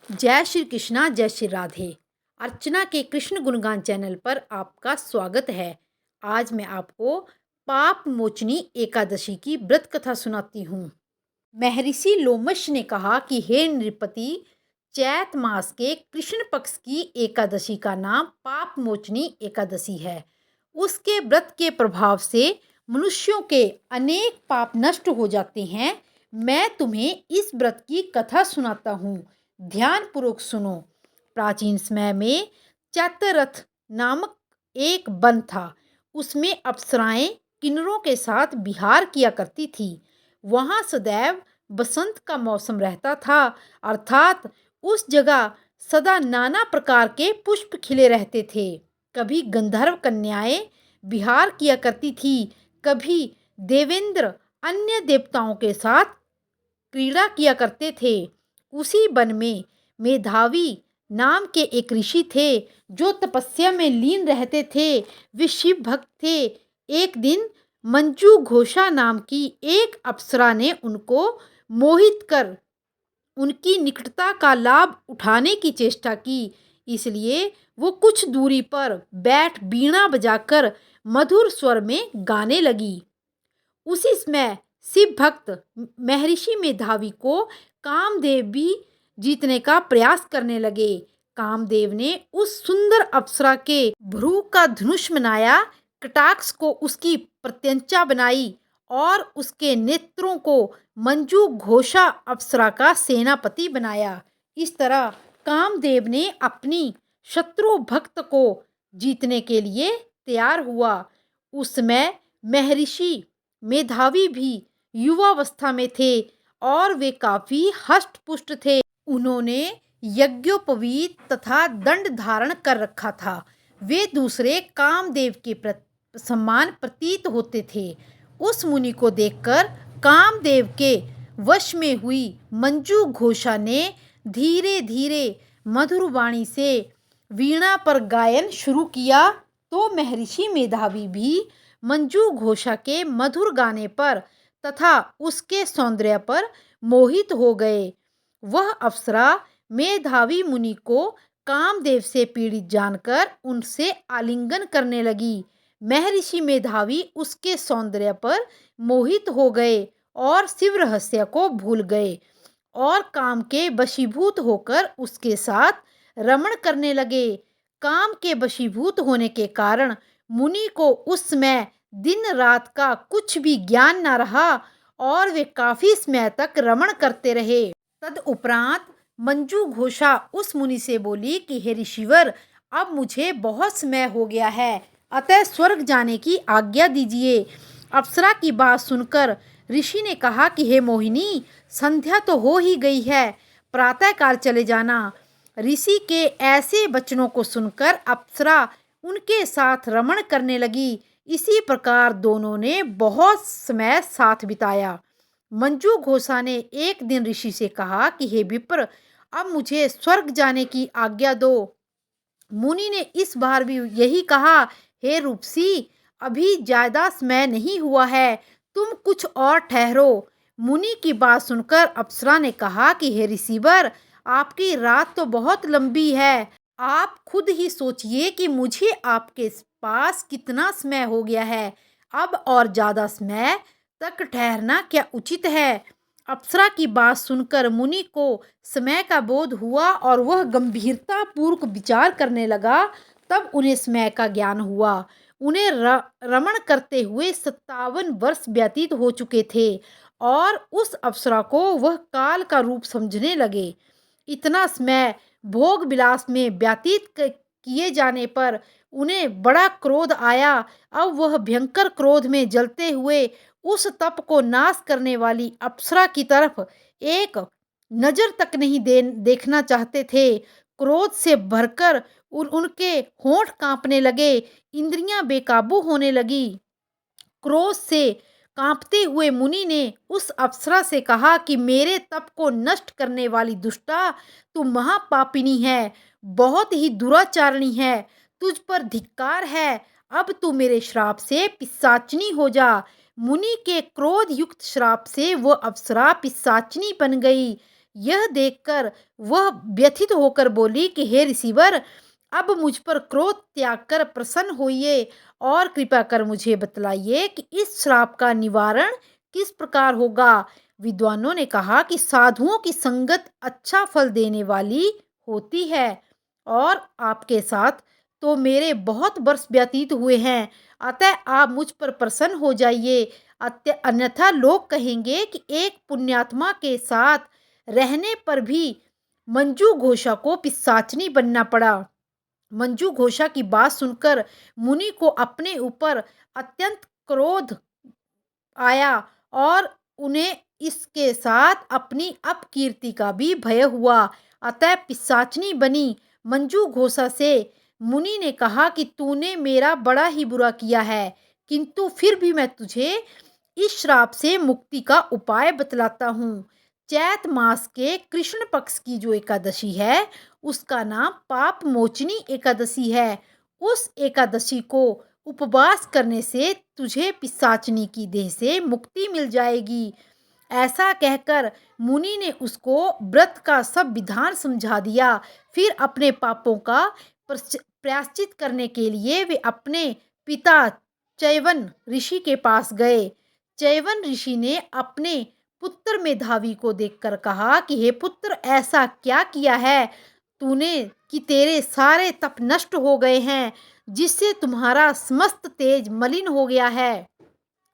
जय श्री कृष्णा, जय श्री राधे। अर्चना के कृष्ण गुणगान चैनल पर आपका स्वागत है। आज मैं आपको पाप मोचनी एकादशी की व्रत कथा सुनाती हूँ। महर्षि लोमश ने कहा कि हे नृपति, चैत मास के कृष्ण पक्ष की एकादशी का नाम पाप मोचनी एकादशी है। उसके व्रत के प्रभाव से मनुष्यों के अनेक पाप नष्ट हो जाते हैं। मैं तुम्हें इस व्रत की कथा सुनाता हूँ, ध्यान पूर्वक सुनो। प्राचीन समय में चैत्ररथ नामक एक वन था। उसमें अप्सराएं किन्नरों के साथ विहार किया करती थी। वहाँ सदैव बसंत का मौसम रहता था, अर्थात उस जगह सदा नाना प्रकार के पुष्प खिले रहते थे। कभी गंधर्व कन्याएं विहार किया करती थी, कभी देवेंद्र अन्य देवताओं के साथ क्रीड़ा किया करते थे। उसी वन में मेधावी नाम के एक ऋषि थे जो तपस्या में लीन रहते थे। वे शिव भक्त थे। एक दिन मंजू घोषा नाम की एक अप्सरा ने उनको मोहित कर उनकी निकटता का लाभ उठाने की चेष्टा की। इसलिए वो कुछ दूरी पर बैठ बीणा बजाकर मधुर स्वर में गाने लगी। उसी समय शिव भक्त महर्षि मेधावी को कामदेव भी जीतने का प्रयास करने लगे। कामदेव ने उस सुंदर अप्सरा के भ्रू का धनुष बनाया, कटाक्ष को उसकी प्रत्यंचा बनाई और उसके नेत्रों को मंजू घोषा अप्सरा का सेनापति बनाया। इस तरह कामदेव ने अपनी शत्रु भक्त को जीतने के लिए तैयार हुआ। उस समय महर्षि मेधावी भी युवावस्था में थे और वे काफी हष्ट पुष्ट थे। उन्होंने यज्ञोपवीत तथा दंड धारण कर रखा था। वे दूसरे कामदेव के सम्मान प्रतीत होते थे। उस मुनि को देखकर कामदेव के वश में हुई मंजू घोषा ने धीरे धीरे मधुर वाणी से वीणा पर गायन शुरू किया, तो महर्षि मेधावी भी मंजू घोषा के मधुर गाने पर तथा उसके सौंदर्य पर मोहित हो गए। वह अप्सरा मेधावी मुनि को कामदेव से पीड़ित जानकर उनसे आलिंगन करने लगी। महर्षि मेधावी उसके सौंदर्य पर मोहित हो गए और शिव रहस्य को भूल गए और काम के वशीभूत होकर उसके साथ रमण करने लगे। काम के वशीभूत होने के कारण मुनि को उस समय दिन रात का कुछ भी ज्ञान न रहा और वे काफी समय तक रमण करते रहे। तद उपरांत मंजू घोषा उस मुनि से बोली कि हे ऋषिवर, अब मुझे बहुत समय हो गया है, अतः स्वर्ग जाने की आज्ञा दीजिए। अप्सरा की बात सुनकर ऋषि ने कहा कि हे मोहिनी, संध्या तो हो ही गई है, प्रातःकाल चले जाना। ऋषि के ऐसे वचनों को सुनकर अप्सरा उनके साथ रमण करने लगी। इसी प्रकार दोनों ने बहुत समय साथ बिताया। मंजू घोषा ने एक दिन ऋषि से कहा कि हे विप्र, अब मुझे स्वर्ग जाने की आज्ञा दो। मुनि ने इस बार भी यही कहा, हे रूपसी, अभी ज्यादा समय नहीं हुआ है, तुम कुछ और ठहरो। मुनि की बात सुनकर अप्सरा ने कहा कि हे ऋषिवर, आपकी रात तो बहुत लंबी है, आप खुद ही सोचिए कि मुझे आपके पास कितना समय हो गया है, अब और ज्यादा समय तक ठहरना क्या उचित है। अप्सरा की बात सुनकर मुनि को समय का बोध हुआ और वह गंभीरता पूर्वक विचार करने लगा। तब उन्हें समय का ज्ञान हुआ। उन्हें रमण करते हुए 57 वर्ष व्यतीत हो चुके थे और उस अप्सरा को वह काल का रूप समझने लगे। इतना समय भोग विलास में व्यतीत किए जाने पर उन्हें बड़ा क्रोध आया। अब वह भयंकर क्रोध में जलते हुए उस तप को नाश करने वाली अप्सरा की तरफ एक नजर तक नहीं देखना चाहते थे। क्रोध से भरकर उनके होंठ कांपने लगे, इंद्रियां बेकाबू होने लगी। क्रोध से कांपते हुए मुनि ने उस अप्सरा से कहा कि मेरे तप को नष्ट करने वाली दुष्टा, तू महापापिनी है, बहुत ही दुराचारणी है, तुझ पर धिक्कार है, अब तू मेरे श्राप से पिशाचिनी हो जा। मुनि के क्रोध युक्त श्राप से वह अप्सरा पिशाचिनी बन गई। यह देखकर वह व्यथित होकर बोली कि हे ऋषिवर, अब मुझ पर क्रोध त्याग कर प्रसन्न होइए और कृपा कर मुझे बतलाइए कि इस श्राप का निवारण किस प्रकार होगा। विद्वानों ने कहा कि साधुओं की संगत अच्छा फल देने वाली होती है और आपके साथ तो मेरे बहुत वर्ष व्यतीत हुए हैं, अतः आप मुझ पर प्रसन्न हो जाइए। अन्यथा लोग कहेंगे कि एक पुण्यात्मा के साथ रहने पर भी मंजू घोषा को पिशाचनी बनना पड़ा। मंजू घोषा की बात सुनकर मुनि को अपने ऊपर अत्यंत क्रोध आया और उन्हें इसके साथ अपनी अपकीर्ति का भी भय हुआ, अतः पिशाचनी बनी मंजू घोषा से मुनि ने कहा कि तूने मेरा बड़ा ही बुरा किया है, किंतु फिर भी मैं तुझे इस श्राप से मुक्ति का उपाय बतलाता हूँ। चैत मास के कृष्ण पक्ष की जो एकादशी है उसका नाम पाप मोचनी एकादशी है। उस एकादशी को उपवास करने से तुझे पिशाचनी की देह से मुक्ति मिल जाएगी। ऐसा कहकर मुनि ने उसको व्रत का सब विधान समझा दिया। फिर अपने पापों का प्रायश्चित करने के लिए वे अपने पिता चैवन ऋषि के पास गए। चैवन ऋषि ने अपने पुत्र मेधावी को देखकर कहा कि हे पुत्र, ऐसा क्या किया है तूने कि तेरे सारे तप नष्ट हो गए हैं, जिससे तुम्हारा समस्त तेज मलिन हो गया है।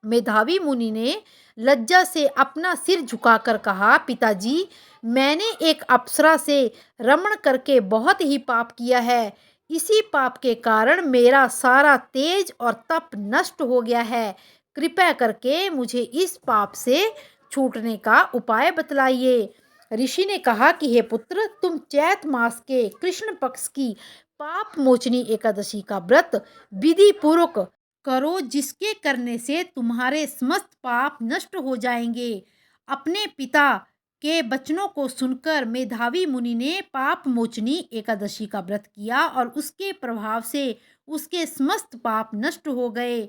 मेधावी मुनि ने लज्जा से अपना सिर झुकाकर कहा, पिताजी, मैंने एक अप्सरा से रमण करके बहुत ही पाप किया है। इसी पाप के कारण मेरा सारा तेज और तप नष्ट हो गया है। कृपया करके मुझे इस पाप से छूटने का उपाय बतलाइए। ऋषि ने कहा कि हे पुत्र, तुम चैत मास के कृष्ण पक्ष की पाप मोचनी एकादशी का व्रत विधि पूर्वक करो, जिसके करने से तुम्हारे समस्त पाप नष्ट हो जाएंगे। अपने पिता के वचनों को सुनकर मेधावी मुनि ने पाप मोचनी एकादशी का व्रत किया और उसके प्रभाव से उसके समस्त पाप नष्ट हो गए।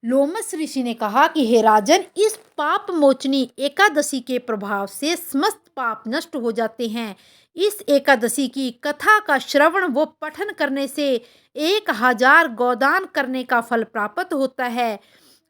लोमस ऋषि ने कहा कि हे राजन, इस पाप मोचनी एकादशी के प्रभाव से समस्त पाप नष्ट हो जाते हैं। इस एकादशी की कथा का श्रवण व पठन करने से 1000 गोदान करने का फल प्राप्त होता है।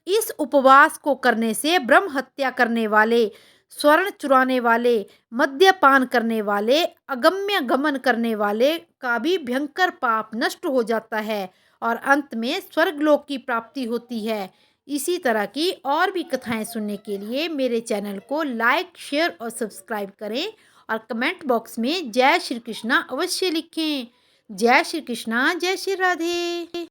इस उपवास को करने से ब्रह्म हत्या करने वाले, स्वर्ण चुराने वाले, मद्यपान करने वाले, अगम्य गमन करने वाले का भी भयंकर पाप नष्ट हो जाता है और अंत में स्वर्गलोक की प्राप्ति होती है। इसी तरह की और भी कथाएं सुनने के लिए मेरे चैनल को लाइक, शेयर और सब्सक्राइब करें और कमेंट बॉक्स में जय श्री कृष्णा अवश्य लिखें। जय श्री कृष्णा, जय श्री राधे।